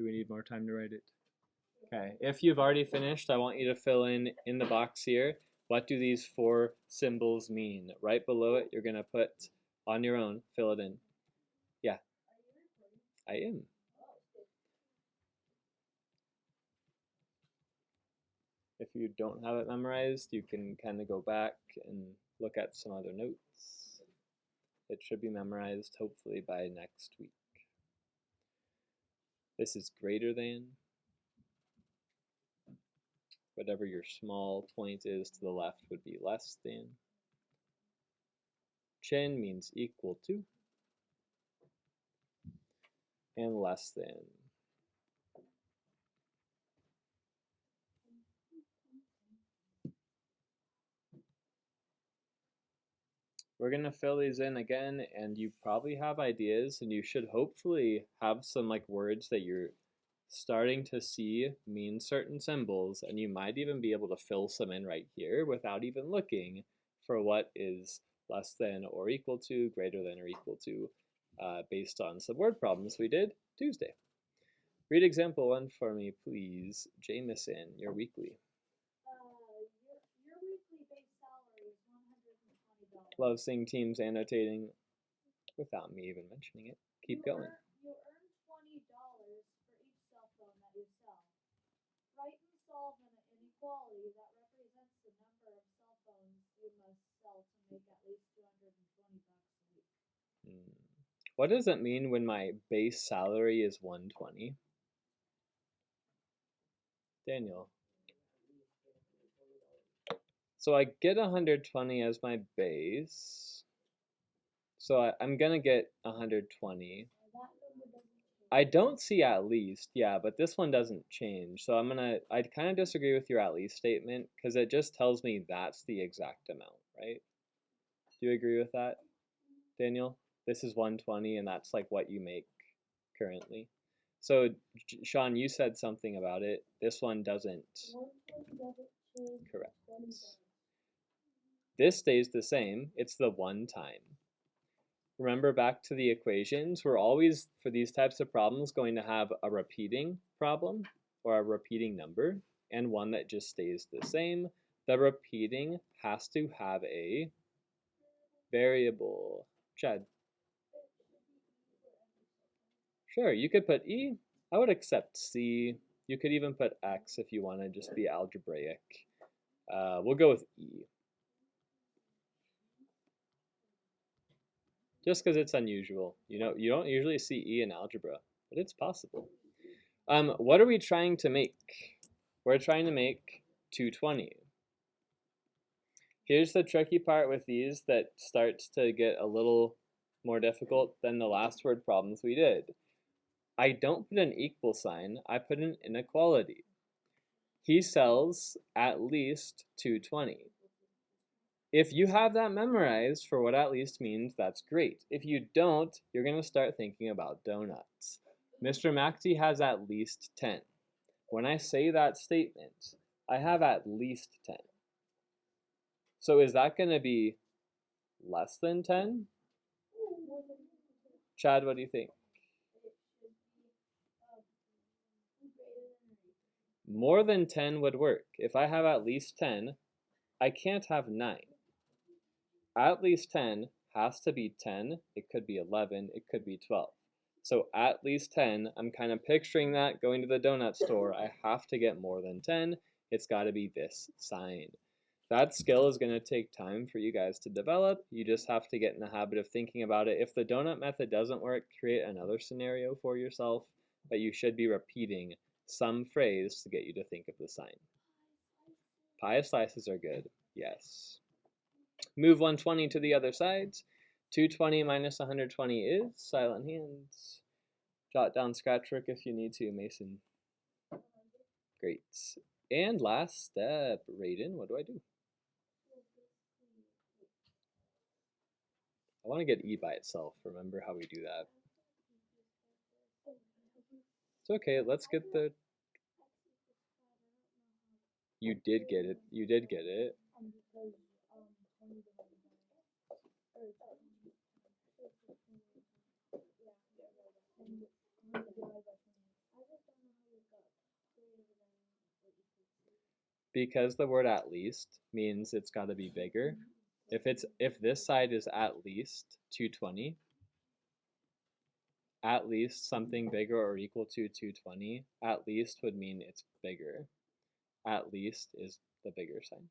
Do we need more time to write it? Okay, if you've already finished, I want you to fill in the box here. What do these 4 symbols mean? Right below it, you're going to put on your own, fill it in. Yeah, I am. If you don't have it memorized, you can kind of go back and look at some other notes. It should be memorized hopefully by next week. This is greater than. Whatever your small point is to the left would be less than. Chin means equal to. And less than. We're going to fill these in again, and you probably have ideas, and you should hopefully have some like words that you're starting to see mean certain symbols, and you might even be able to fill some in right here without even looking for what is less than or equal to, greater than or equal to, based on some word problems we did Tuesday. Read example 1 for me, please. Jameson, your weekly. Your weekly base salary is $120. Love seeing teams annotating without me even mentioning it. Keep going. You earn $20 for each cell phone that you sell. Write and solve an inequality that represents the number of cell phones you must sell to make at least $220 a week. What does it mean when my base salary is 120? Daniel. So I get 120 as my base. So I'm going to get 120. I don't see at least, yeah, but this one doesn't change. So I kind of disagree with your at least statement because it just tells me that's the exact amount, right? Do you agree with that, Daniel? This is 120 and that's like what you make currently. So Sean, you said something about it. This one doesn't. Correct. This stays the same. It's the one time. Remember back to the equations, we're always, for these types of problems, going to have a repeating problem or a repeating number and one that just stays the same. The repeating has to have a variable. Chad. Sure, you could put E. I would accept C. You could even put X if you want to just be algebraic. We'll go with E. Just because it's unusual. You know, you don't usually see E in algebra, but it's possible. What are we trying to make? We're trying to make 220. Here's the tricky part with these that starts to get a little more difficult than the last word problems we did. I don't put an equal sign, I put an inequality. He sells at least 220. If you have that memorized for what at least means, that's great. If you don't, you're going to start thinking about donuts. Mr. McAtee has at least 10. When I say that statement, I have at least 10. So is that going to be less than 10? Chad, what do you think? More than 10 would work. If I have at least 10, I can't have 9. At least 10 has to be 10. It could be 11. It could be 12. So at least 10, I'm kind of picturing that going to the donut store. I have to get more than 10. It's got to be this sign. That skill is going to take time for you guys to develop. You just have to get in the habit of thinking about it. If the donut method doesn't work, create another scenario for yourself, but you should be repeating some phrase to get you to think of the sign. Pie slices are good, yes. Move 120 to the other sides. 220 minus 120 is silent hands. Jot down scratch work if you need to, Mason. Great. And last step, Raiden, what do I do? I want to get E by itself. Remember how we do that. It's okay, let's get the... You did get it. You did get it. Because the word at least means it's got to be bigger. If this side is at least 220, at least something bigger or equal to 220, at least would mean it's bigger. At least is the bigger sign.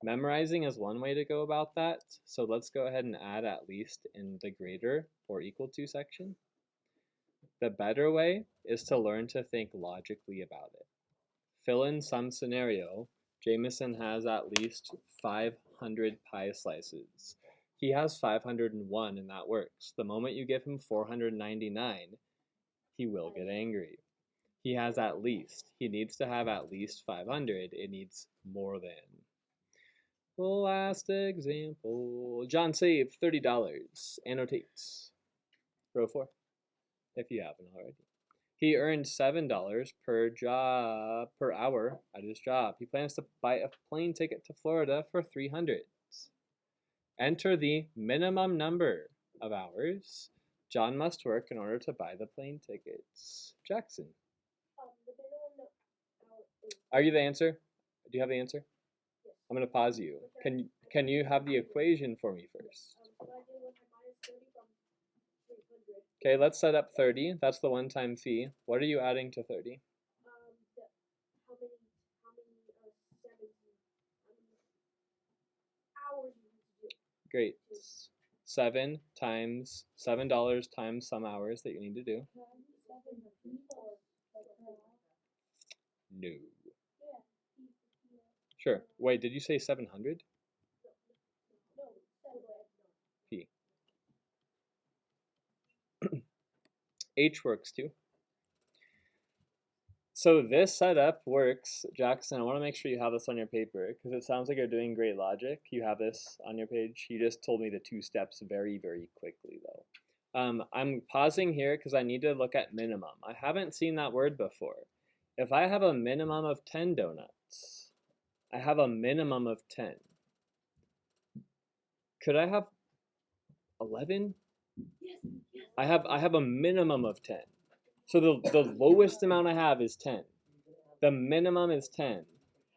Memorizing is one way to go about that, so let's go ahead and add at least in the greater or equal to section. The better way is to learn to think logically about it. Fill in some scenario. Jameson has at least 500 pie slices. He has 501 and that works. The moment you give him 499, he will get angry. He has at least. He needs to have at least 500. It needs more than. Last example. John saved $30. Annotate. Row 4, if you haven't already. He earned $7 per hour at his job. He plans to buy a plane ticket to Florida for 300. Enter the minimum number of hours John must work in order to buy the plane tickets. Jackson. The minimum hour is Are you the answer? Do you have the answer? yes. I'm going to pause you. Can you have the equation for me first? What I do when I minus 30 from 300. Okay, let's set up 30. That's the one-time fee. What are you adding to 30? How many 70 hours you need to do? Great. $7 times some hours that you need to do. 7 people. No. Yeah. Sure. Wait, did you say 700? No, 7. P. H works too. So this setup works. Jackson, I want to make sure you have this on your paper because it sounds like you're doing great logic. You have this on your page. You just told me the 2 steps very, very quickly though. I'm pausing here because I need to look at minimum. I haven't seen that word before. If I have a minimum of 10 donuts, I have a minimum of 10. Could I have 11? Yes. I have a minimum of 10. So the lowest amount I have is 10. The minimum is 10.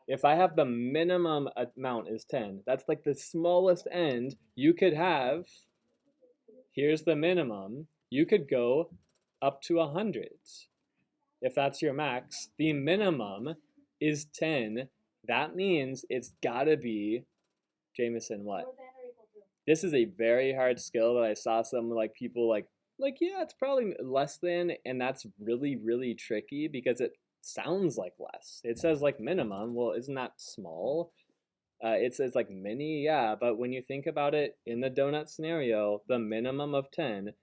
If I have the minimum amount is 10, that's like the smallest end you could have. Here's the minimum. You could go up to 100. If that's your max, the minimum is 10. That means it's gotta be, Jameson, what? More than or equal to. This is a very hard skill that I saw some people like yeah, it's probably less than, and that's really, really tricky because it sounds like less. It says like minimum. Well, isn't that small? It says like mini, yeah, but when you think about it in the donut scenario, the minimum of 10,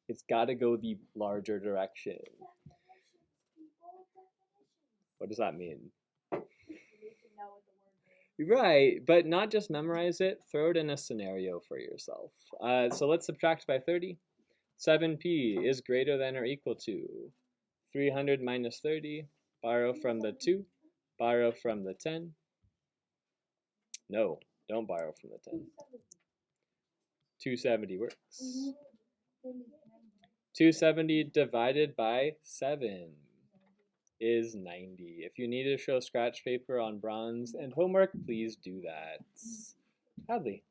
it's got to go the larger direction. What does that mean? You need to know what the word means. Right, but not just memorize it, throw it in a scenario for yourself. So let's subtract by 30. 7p is greater than or equal to 300 minus 30. Borrow from the 2. Borrow from the 10. No, don't borrow from the 10. 270 works. 270 divided by 7 is 90. If you need to show scratch paper on bronze and homework, please do that. Hadley.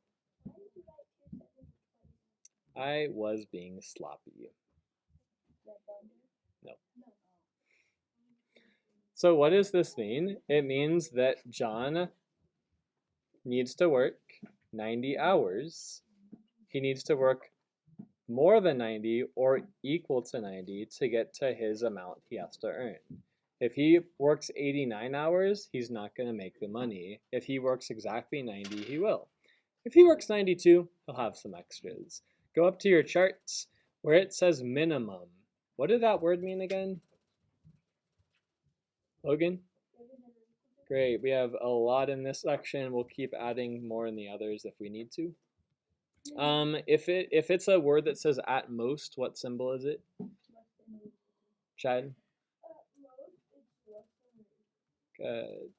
I was being sloppy. No. So what does this mean? It means that John needs to work 90 hours. He needs to work more than 90 or equal to 90 to get to his amount he has to earn. If he works 89 hours, he's not going to make the money. If he works exactly 90, he will. If he works 92, he'll have some extras. Go up to your charts where it says minimum. What did that word mean again? Logan? Great, we have a lot in this section. We'll keep adding more in the others if we need to. If it's a word that says at most, what symbol is it? Chad? Good.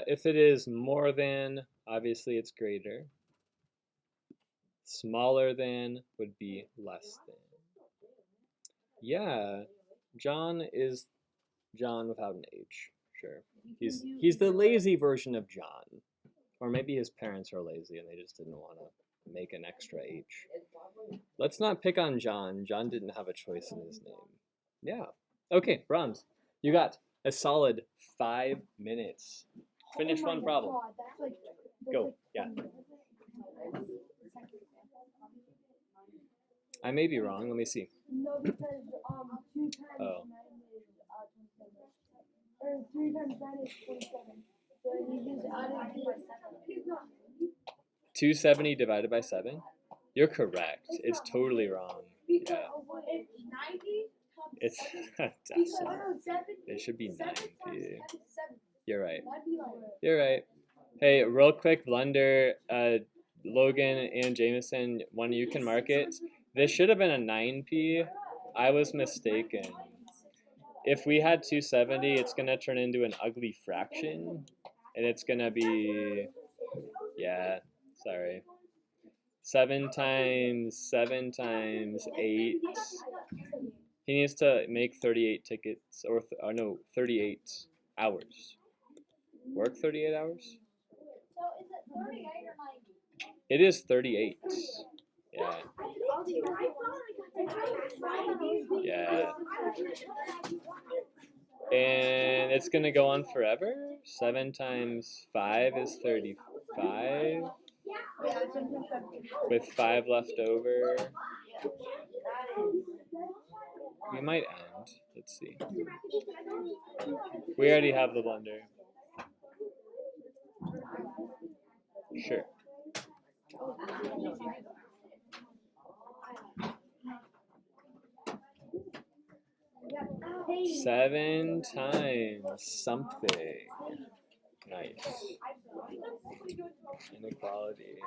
If it is more than, obviously it's greater. Smaller than would be less than. Yeah, John is John without an H. Sure. He's the lazy version of John. Or maybe his parents are lazy and they just didn't want to make an extra H. Let's not pick on John. John didn't have a choice in his name. Yeah. Okay, Brahms. You got a solid 5 minutes. Finish one problem. Go. Yeah. I may be wrong. Let me see. No, because 2 times 9 Oh. is 3 times 9 is 27. So you just added 270 divided by 7? You're correct. It's totally wrong. Yeah. It's it should be 9p. You're right. You're right. Hey, real quick blunder, Logan and Jameson, one of you can mark it. This should have been a 9p. I was mistaken. If we had 270, it's going to turn into an ugly fraction. And it's going to be, yeah, sorry. 7 times 8. He needs to make 38 tickets, or no, 38 hours. Work 38 hours? So is it 38 or 90? It is 38. Yeah. Yeah. And it's going to go on forever. 7 times 5 is 35. With 5 left over. We might end. Let's see. We already have the blunder. Sure. Seven times something. Nice. Inequality.